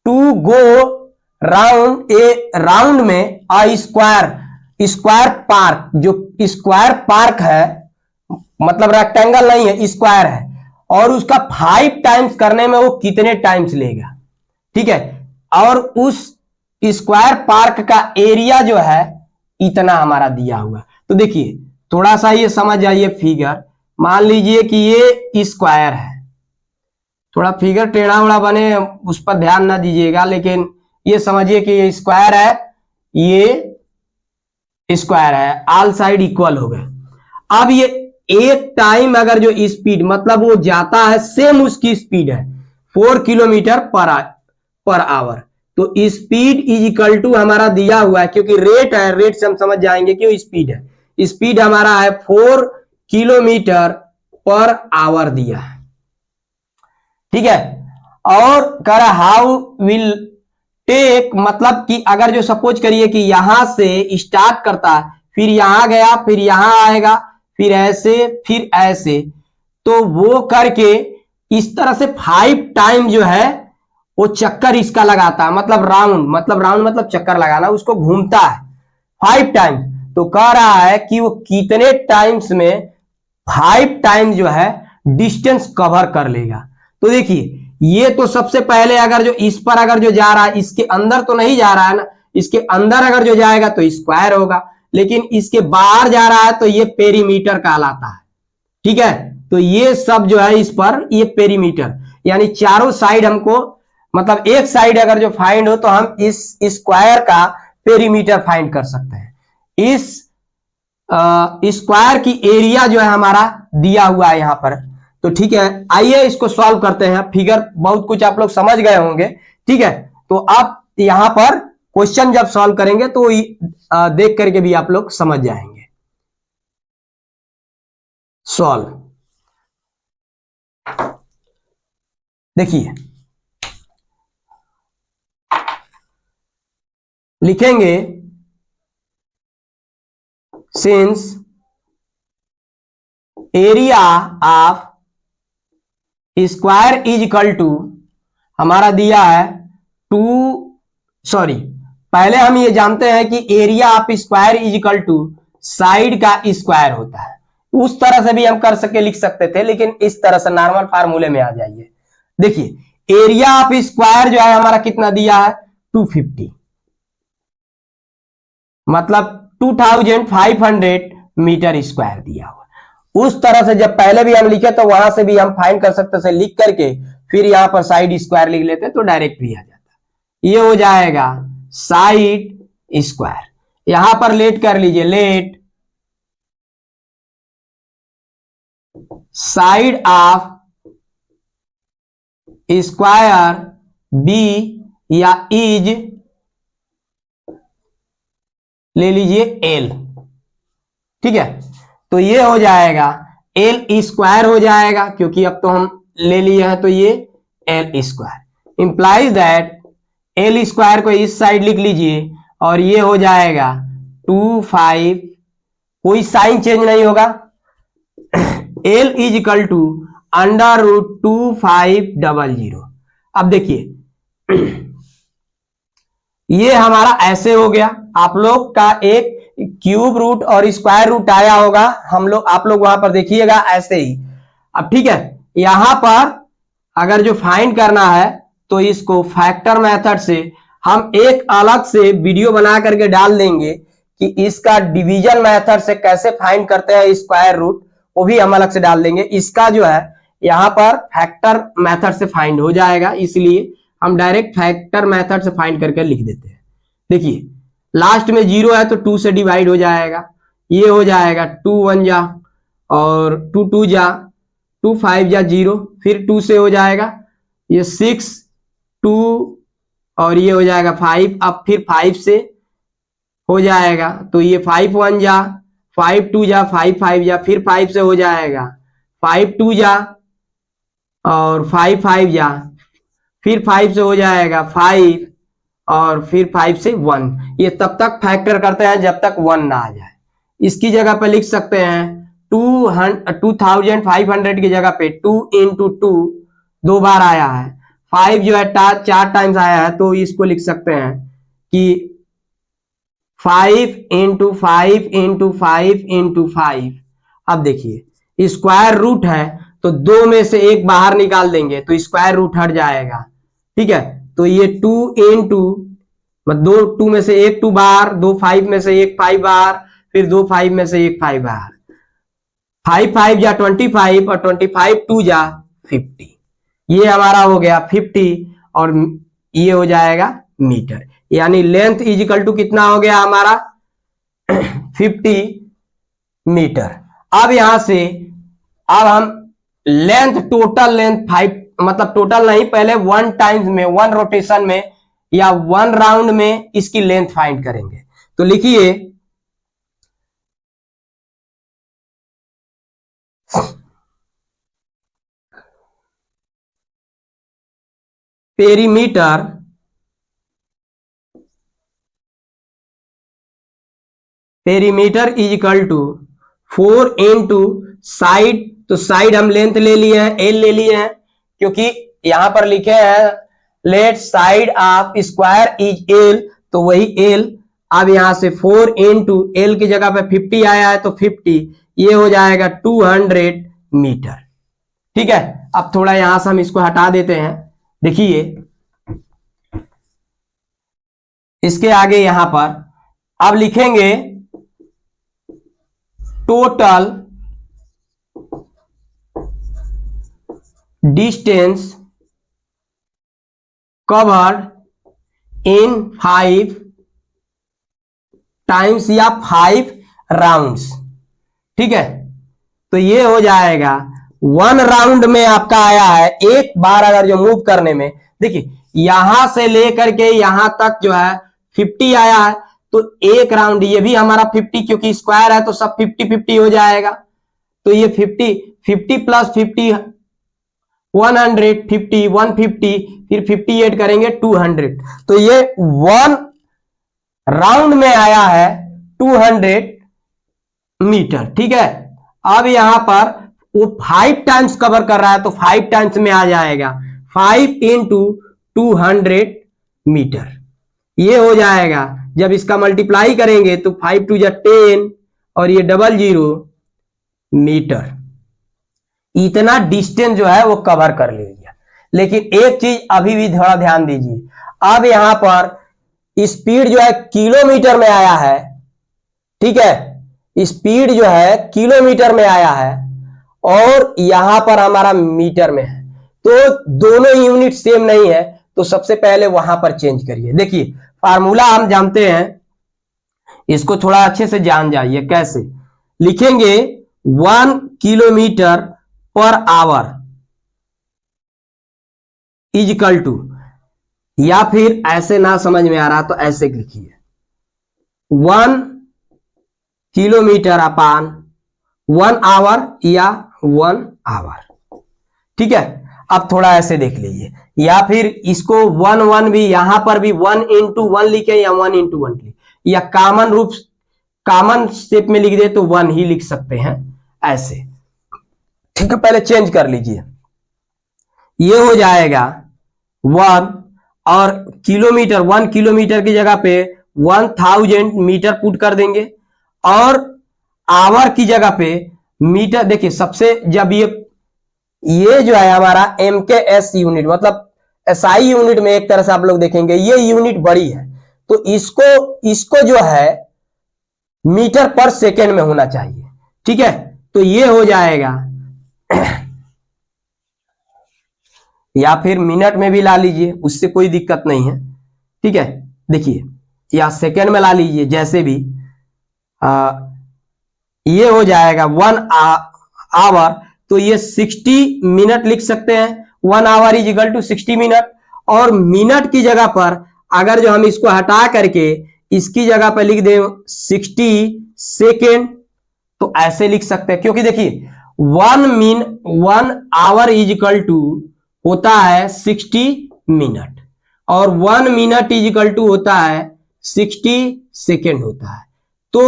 to go round, a round में अ स्क्वायर पार्क, जो स्क्वायर पार्क है मतलब रेक्टेंगल नहीं है, स्क्वायर है, और उसका 5 टाइम्स करने में वो कितने टाइम्स लेगा। ठीक है, और उस स्क्वायर पार्क का एरिया जो है इतना हमारा दिया हुआ। तो देखिए थोड़ा सा ये समझ जाइए फिगर, मान लीजिए कि ये स्क्वायर है, थोड़ा फिगर टेढ़ा उड़ा बने उस पर ध्यान ना दीजिएगा, लेकिन ये समझिए कि ये स्क्वायर है, ये स्क्वायर है, ऑल साइड इक्वल हो गए। अब ये एक टाइम अगर जो स्पीड मतलब वो जाता है, सेम उसकी स्पीड है 4 किलोमीटर पर आवर, तो स्पीड इज इक्वल टू हमारा दिया हुआ है, क्योंकि रेट है, रेट से हम समझ जाएंगे कि वो स्पीड है, स्पीड हमारा है 4 किलोमीटर पर आवर दिया है। ठीक है, और कह रहा हाउ विल टेक, मतलब कि अगर जो सपोज करिए कि यहां से स्टार्ट करता है, फिर यहां गया, फिर यहां आएगा, फिर ऐसे, तो वो करके इस तरह से 5 टाइम जो है वो चक्कर इसका लगाता है, मतलब राउंड मतलब चक्कर लगाना, उसको घूमता है 5 टाइम। तो कह रहा है कि वो कितने टाइम्स में 5 टाइम जो है डिस्टेंस कवर कर लेगा। तो देखिए ये तो सबसे पहले अगर जो इस पर अगर जो जा रहा है, इसके अंदर तो नहीं जा रहा है ना, इसके अंदर अगर जो जाएगा तो स्क्वायर होगा, लेकिन इसके बाहर जा रहा है तो ये पेरीमीटर कहलाता है। ठीक है, तो ये सब जो है इस पर ये पेरीमीटर, यानी चारों साइड हमको, मतलब एक साइड अगर जो फाइंड हो तो हम इस स्क्वायर का पेरीमीटर फाइंड कर सकते हैं। इस स्क्वायर की एरिया जो है हमारा दिया हुआ है यहां पर। तो ठीक है, आइए इसको सॉल्व करते हैं। फिगर बहुत कुछ आप लोग समझ गए होंगे। ठीक है, तो आप यहां पर क्वेश्चन जब सॉल्व करेंगे तो देख करके भी आप लोग समझ जाएंगे। सॉल्व, देखिए लिखेंगे since area of square is equal to, हमारा दिया है पहले हम ये जानते हैं कि area of square is equal to side का स्क्वायर होता है। उस तरह से भी हम कर सके लिख सकते थे, लेकिन इस तरह से नॉर्मल फार्मूले में आ जाइए। देखिए एरिया ऑफ स्क्वायर जो है हमारा कितना दिया है 250, मतलब 2500 मीटर स्क्वायर दिया हुआ। उस तरह से जब पहले भी हम लिखे तो वहां से भी हम फाइंड कर सकते थे, लिख करके फिर यहां पर साइड स्क्वायर लिख लेते तो डायरेक्ट भी आ जाता। ये हो जाएगा साइड स्क्वायर। यहां पर लेट कर लीजिए, let side of square B या इज ले लीजिए एल। ठीक है, तो ये हो जाएगा एल स्क्वायर हो जाएगा, क्योंकि अब तो हम ले लिए हैं तो ये L square implies that L square को इस साइड लिख लीजिए और ये हो जाएगा 25, कोई साइन चेंज नहीं होगा, एल इज इक्वल टू √2500। अब देखिए ये हमारा ऐसे हो गया, आप लोग का एक क्यूब रूट और स्क्वायर रूट आया होगा, आप लोग वहां पर देखिएगा ऐसे ही। अब ठीक है, यहां पर अगर जो फाइंड करना है तो इसको फैक्टर मेथड से हम एक अलग से वीडियो बना करके डाल देंगे कि इसका डिवीजन मेथड से कैसे फाइंड करते हैं स्क्वायर रूट, वो भी हम अलग से डाल देंगे। इसका जो है यहां पर फैक्टर मेथड से फाइंड हो जाएगा, इसलिए हम डायरेक्ट फैक्टर मेथड से फाइंड करके लिख देते हैं। देखिए लास्ट में 0 है तो 2 से डिवाइड हो जाएगा, ये हो जाएगा 2 1 जा और 2 2 जा, 2 5 जा 0, फिर 2 से हो जाएगा ये 6 2 और ये हो जाएगा 5, अब फिर 5 से हो जाएगा तो ये 5 1 जा, 5 2 जा, 5 5 जा, फिर 5 से हो जाएगा 5 2 जा और 5 5 जा, फिर 5 से हो जाएगा 5 और फिर 5 से 1। ये तब तक फैक्टर करते हैं जब तक 1 ना आ जाए। इसकी जगह पे लिख सकते हैं 2500 की जगह पे 2 into 2 2 बार आया है, 5 जो है 4 टाइम्स आया है, तो इसको लिख सकते हैं कि 5 into 5 into 5 into 5। अब देखिए स्क्वायर रूट है तो 2 में से 1 बाहर निकाल देंगे तो स्क्वायर रूट हट जाएगा। ठीक है, तो ये 2 into मतलब 2 में से 1 2 बार, 2 5 में से 1 5 बार, फिर 2 5 में से 1 5 बार, 5 5 जा 25 और 25 2 जा 50। ये हमारा हो गया 50 और ये हो जाएगा मीटर, यानी लेंथ इज इक्वल टू कितना हो गया हमारा 50 मीटर। अब यहां से अब हम लेंथ, टोटल लेंथ 5, मतलब टोटल नहीं, पहले 1 टाइम्स में, 1 रोटेशन में या 1 राउंड में इसकी लेंथ फाइंड करेंगे। तो लिखिए perimeter is equal to 4 into side, तो साइड हम लेंथ ले लिए हैं, एल ले लिए हैं, क्योंकि यहां पर लिखे हैं let side of square is L, तो वही एल। अब यहां से 4 into एल की जगह पे 50 आया है तो 50, ये हो जाएगा 200 मीटर। ठीक है, अब थोड़ा यहां से हम इसको हटा देते हैं। देखिए इसके आगे यहां पर अब लिखेंगे total distance covered in 5 times या 5 राउंड्स। ठीक है, तो ये हो जाएगा 1 राउंड में आपका आया है, एक बार अगर जो मूव करने में, देखिए यहां से लेकर के यहां तक जो है 50 आया है, तो एक राउंड ये भी हमारा 50, क्योंकि स्क्वायर है तो सब 50 50 हो जाएगा, तो ये 50 प्लस 50 150 150, फिर 50 ऐड करेंगे 200, तो ये 1 राउंड में आया है 200 मीटर। ठीक है, अब यहां पर वो 5 टाइम्स कवर कर रहा है तो 5 टाइम्स में आ जाएगा 5 into 200 मीटर। ये हो जाएगा, जब इसका मल्टीप्लाई करेंगे तो 5 2 जा 10 और ये 00 मीटर। इतना डिस्टेंस जो है वो कवर कर लीजिए। लेकिन एक चीज अभी भी थोड़ा ध्यान दीजिए, अब यहां पर स्पीड जो है किलोमीटर में आया है। ठीक है, स्पीड जो है किलोमीटर में आया है और यहां पर हमारा मीटर में है, तो दोनों यूनिट सेम नहीं है, तो सबसे पहले वहां पर चेंज करिए। देखिए फार्मूला हम जानते हैं, इसको थोड़ा अच्छे से जान जाइए। कैसे लिखेंगे? 1 kilometre per our is equal to, या फिर ऐसे ना समझ में आ रहा तो ऐसे लिखिए 1 किलोमीटर अपान 1 आवर या 1 आवर। ठीक है, अब थोड़ा ऐसे देख लीजिए, या फिर इसको 1 1 भी, यहां पर भी 1 इंटू 1 लिखे या 1 इंटू 1 लिखे, या कॉमन स्टेप में लिख दे तो 1 ही लिख सकते हैं ऐसे। ठीक है, पहले चेंज कर लीजिए। ये हो जाएगा 1 और किलोमीटर, 1 किलोमीटर की जगह पे 1000 मीटर पुट कर देंगे, और आवर की जगह पे मीटर। देखिए सबसे, जब ये जो है हमारा MKS यूनिट, मतलब SI यूनिट में एक तरह से आप लोग देखेंगे ये यूनिट बड़ी है, तो इसको जो है मीटर पर सेकेंड में होना चाहिए। ठीक है, तो ये हो जाएगा या फिर मिनट में भी ला लीजिए, उससे कोई दिक्कत नहीं है। ठीक है, देखिए, या सेकेंड में ला लीजिए, जैसे भी ये हो जाएगा 1 आवर, तो ये 60 मिनट लिख सकते हैं। 1 hour is equal to 60 minute, और मिनट की जगह पर अगर जो हम इसको हटा करके इसकी जगह पर लिख दें 60 सेकेंड, तो ऐसे लिख सकते हैं, क्योंकि देखिए 1 आवर इज इक्वल टू होता है 60 मिनट, और 1 मिनट इज इक्वल टू होता है 60 सेकेंड होता है। तो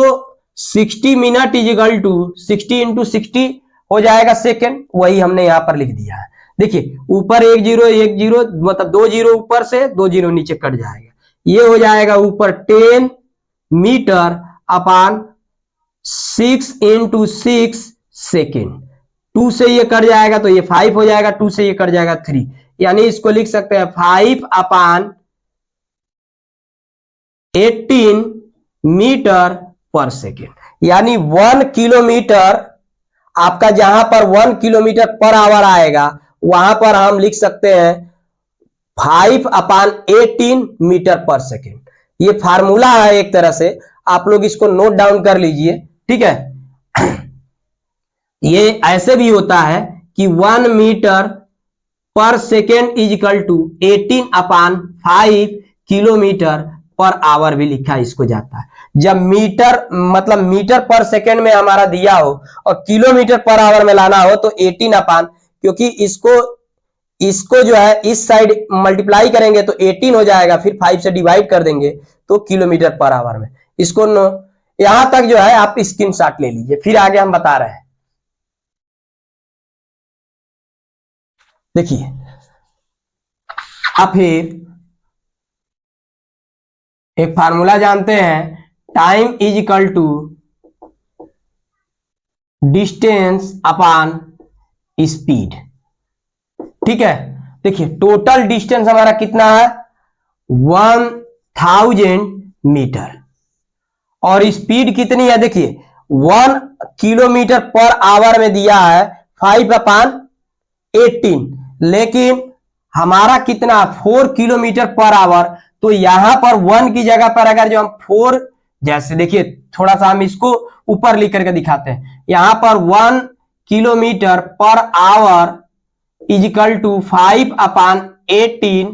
60 minute is equal to 60 into 60 हो जाएगा सेकेंड, वही हमने यहां पर लिख दिया है। देखिए ऊपर 1 0 1 0, मतलब 2 0 ऊपर से 2 0 नीचे कट जाएगा, ये हो जाएगा ऊपर 10 मीटर अपान 6 इंटू 6 सेकेंड। 2 से ये कट जाएगा तो ये 5 हो जाएगा, 2 से ये कट जाएगा 3, यानी इसको लिख सकते हैं 5 अपान 18 मीटर पर सेकेंड। यानी 1 किलोमीटर आपका, जहां पर 1 किलोमीटर पर आवर आएगा वहां पर हम लिख सकते हैं 5 अपान 18 मीटर पर सेकेंड। ये फार्मूला है एक तरह से, आप लोग इसको नोट डाउन कर लीजिए। ठीक है, ये ऐसे भी होता है कि 1 metre per second is equal to 18 upon 5 kilometre per hour भी लिखा इसको जाता है। जब मीटर, मतलब मीटर पर सेकेंड में हमारा दिया हो और किलोमीटर पर आवर में लाना हो तो 18 अपान, क्योंकि इसको जो है इस साइड मल्टीप्लाई करेंगे तो 18 हो जाएगा, फिर 5 से डिवाइड कर देंगे तो किलोमीटर पर आवर में। इसको यहां तक जो है आप स्क्रीनशॉट ले लीजिए, फिर आगे हम बता रहे हैं। देखिए अब फिर एक फार्मूला जानते हैं, time is equal to distance upon speed. ठीक है, देखिए टोटल डिस्टेंस हमारा कितना है 1000 मीटर, और स्पीड कितनी है? देखिए 1 किलोमीटर पर आवर में दिया है 5 अपान 18, लेकिन हमारा कितना 4 किलोमीटर पर आवर, तो यहां पर 1 की जगह पर अगर जो हम 4, जैसे देखिए थोड़ा सा हम इसको ऊपर लिख करके दिखाते हैं, यहां पर 1 kilometre per hour is equal to 5 upon 18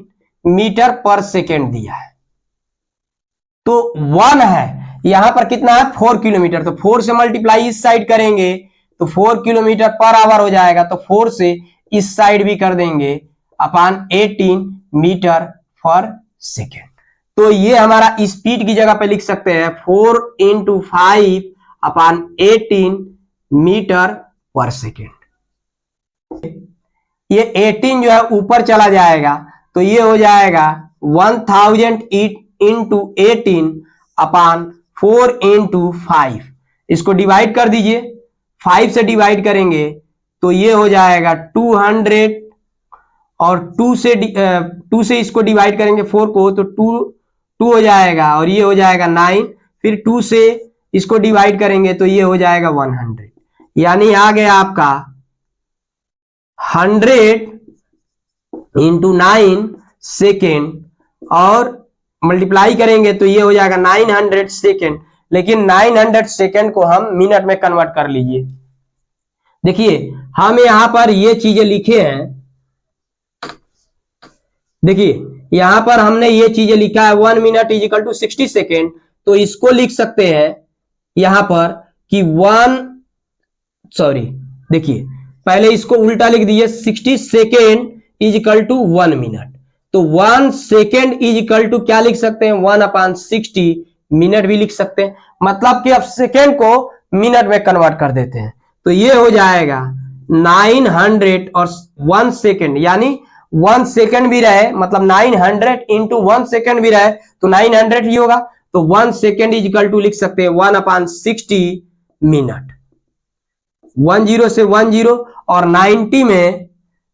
metre per second दिया है, तो 1 है, यहां पर कितना है 4 किलोमीटर, तो 4 से मल्टीप्लाई इस साइड करेंगे तो 4 किलोमीटर पर आवर हो जाएगा, तो 4 से इस साइड भी कर देंगे अपान 18 मीटर पर सेकेंड। तो ये हमारा स्पीड की जगह पे लिख सकते हैं 4 into 5 upon 18 metre per second. ये 18 जो है ऊपर चला जाएगा, तो ये हो जाएगा 1000 इंटू 18 अपान 4 इंटू 5। इसको डिवाइड कर दीजिए, 5 से डिवाइड करेंगे तो ये हो जाएगा 200, और 2 से इसको डिवाइड करेंगे 4 को तो 2 हो जाएगा, और ये हो जाएगा 9, फिर 2 से इसको डिवाइड करेंगे तो ये हो जाएगा 100, यानी आ गया आपका 100 इंटू 9 सेकेंड, और मल्टीप्लाई करेंगे तो ये हो जाएगा 900 सेकेंड। लेकिन 900 सेकेंड को हम मिनट में कन्वर्ट कर लीजिए। देखिए हम यहां पर ये चीजें लिखे हैं, देखिए यहां पर हमने ये चीजें लिखा है 1 minute is equal to 60 second, तो इसको लिख सकते हैं यहां पर कि देखिए पहले इसको उल्टा लिख दीजिए, 60 second is equal to 1 minute. तो 1 सेकेंड इज इक्वल टू क्या लिख सकते हैं, 1/60 मिनट भी लिख सकते हैं। मतलब कि अब सेकेंड को मिनट में कन्वर्ट कर देते हैं, तो ये हो जाएगा 900 और 1 सेकेंड, यानी 1 सेकेंड भी रहे मतलब 900 इंटू 1 सेकेंड भी रहे तो 900 ही होगा। तो 1 सेकेंड इज इक्वल टू लिख सकते हैं 1/60 मिनट। 10 से 10 और 90 में,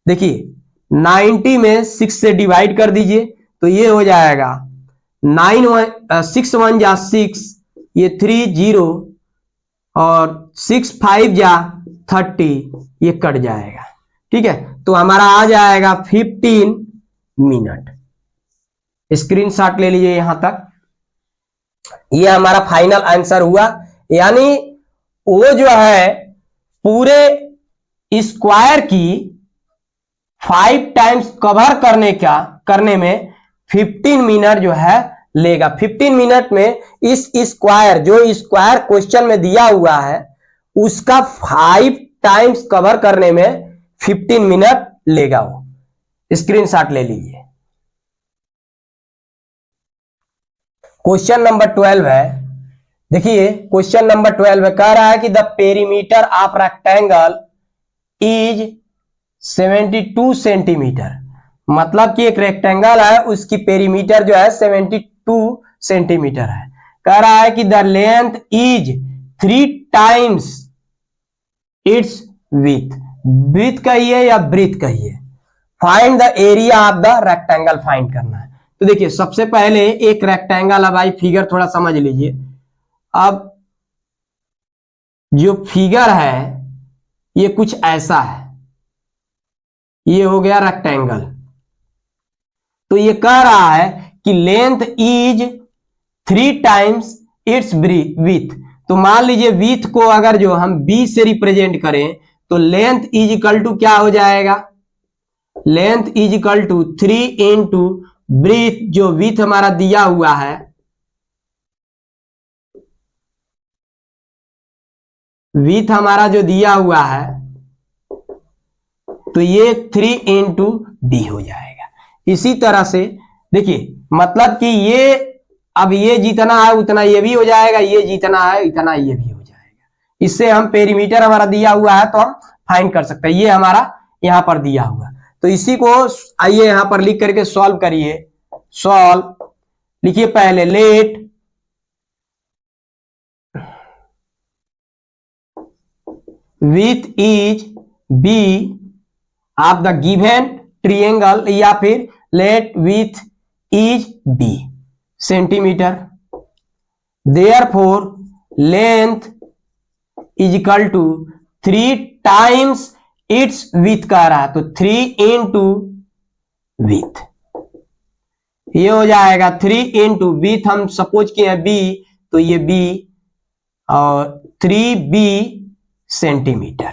देखिए 90 में 6 से डिवाइड कर दीजिए तो ये हो जाएगा 6 1 जा 6, ये 3 0 और 6 5 जा 30, ये कट जाएगा। ठीक है, तो हमारा आ जाएगा 15 मिनट। स्क्रीनशॉट ले लीजिए यहां तक। ये हमारा फाइनल आंसर हुआ, यानी वो जो है पूरे स्क्वायर की 5 टाइम्स कवर करने में 15 मिनट जो है लेगा। 15 मिनट में इस स्क्वायर, जो स्क्वायर क्वेश्चन में दिया हुआ है उसका 5 टाइम्स कवर करने में 15 मिनट लेगा वो। स्क्रीनशॉट ले लीजिए। क्वेश्चन नंबर 12 है, देखिए क्वेश्चन नंबर 12 है, कह रहा है कि the perimeter of rectangle is 72 centimetre. मतलब कि एक रेक्टेंगल है, उसकी पेरीमीटर जो है 72 सेंटीमीटर है। कह रहा है कि the length is 3 times its with. With कहिए या ब्रीथ कहिए। Find the area of the rectangle, find करना है। तो देखिए सबसे पहले एक रेक्टेंगल, अब भाई फिगर थोड़ा समझ लीजिए। अब जो फिगर है ये कुछ ऐसा है, ये हो गया रेक्टेंगल। तो ये कह रहा है कि length is 3 times its with. तो मान लीजिए विथ को अगर जो हम b से रिप्रेजेंट करें तो लेंथ इज इक्वल टू क्या हो जाएगा, length is equal to 3 into breadth, जो विथ हमारा दिया हुआ है, विथ हमारा जो दिया हुआ है तो ये 3 इंटू डी हो जाएगा। इसी तरह से देखिए मतलब कि ये अब ये जितना है उतना ये भी हो जाएगा, ये जितना है इतना ये भी हो जाएगा। इससे हम पेरीमीटर हमारा दिया हुआ है तो हम फाइंड कर सकते हैं। ये हमारा यहां पर दिया हुआ, तो इसी को आइए यहां पर लिख करके सॉल्व करिए। सॉल्व लिखिए पहले, let width is B of the given triangle, या फिर let width is B centimetre, therefore length is equal to 3 times its width कह रहा है, तो 3 इंटू विथ, ये हो जाएगा 3 इंटू विथ, हम सपोज किए हैं बी, तो ये बी और 3b सेंटीमीटर।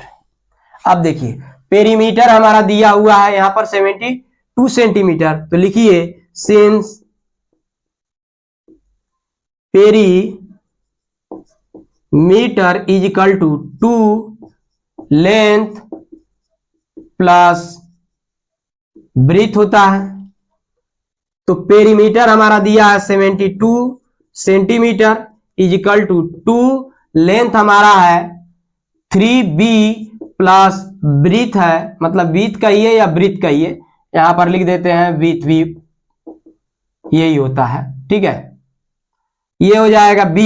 अब देखिए पेरीमीटर हमारा दिया हुआ है यहां पर 72 सेंटीमीटर, तो लिखिए since perimeter is equal to 2 length plus breadth होता है, तो पेरीमीटर हमारा दिया है 72 centimetre is equal to 2, length हमारा है 3b प्लस ब्रीथ है, मतलब विथ कहिए या ब्रीथ कहिए, यहां पर लिख देते हैं विथ भी, यही होता है। ठीक है, ये हो जाएगा b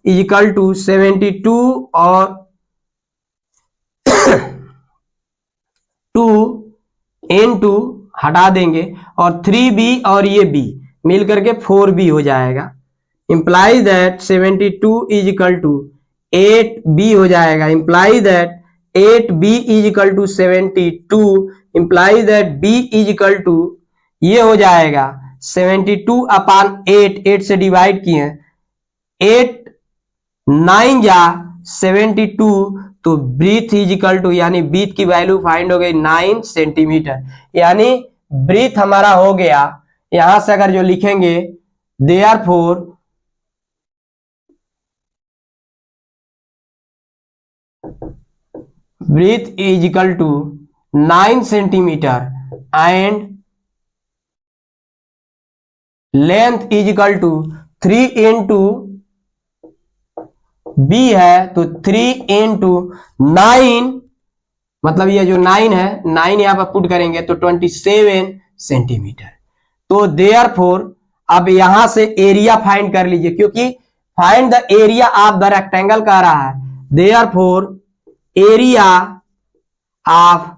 इज इक्वल टू 72 और 2 इंटू हटा देंगे और 3b और ये b मिल करके 4b हो जाएगा। implies that 72 is equal to 8b हो जाएगा, implies that 8b is equal to 72, implies that b is equal to ये हो जाएगा 72 अपान 8 से डिवाइड किए 8 9 जा 72, तो ब्रीथ इज इक्वल टू यानी ब्रीथ की वैल्यू फाइंड हो गई 9 सेंटीमीटर, यानी ब्रीथ हमारा हो गया। यहां से अगर जो लिखेंगे therefore breadth is equal to 9 centimetre and length is equal to 3 into B है, तो 3 इंटू 9, मतलब ये जो 9 है 9 यहां पर पुट करेंगे तो 27 सेंटीमीटर। तो देयरफॉर अब यहां से एरिया फाइंड कर लीजिए, क्योंकि find the area of the rectangle कह रहा है। Therefore area of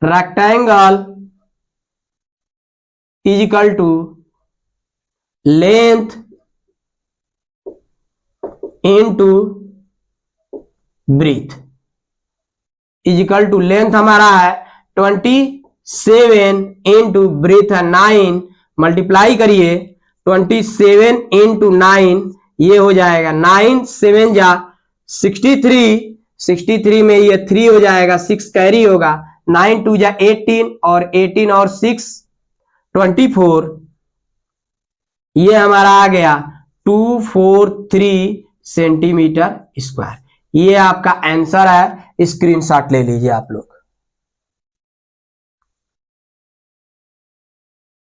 rectangle is equal to length into breadth is equal to length हमारा है 27 इंटू ब्रीथ है 9, मल्टीप्लाई करिए 27 इंटू 9, ये हो जाएगा 9 7 जा 63 में ये 3 हो जाएगा, 6 कैरी होगा, 9 2 जा 18 और 18 और 6 24, ये हमारा आ गया 243 सेंटीमीटर स्क्वायर। ये आपका आंसर है, स्क्रीनशॉट ले लीजिए आप लोग।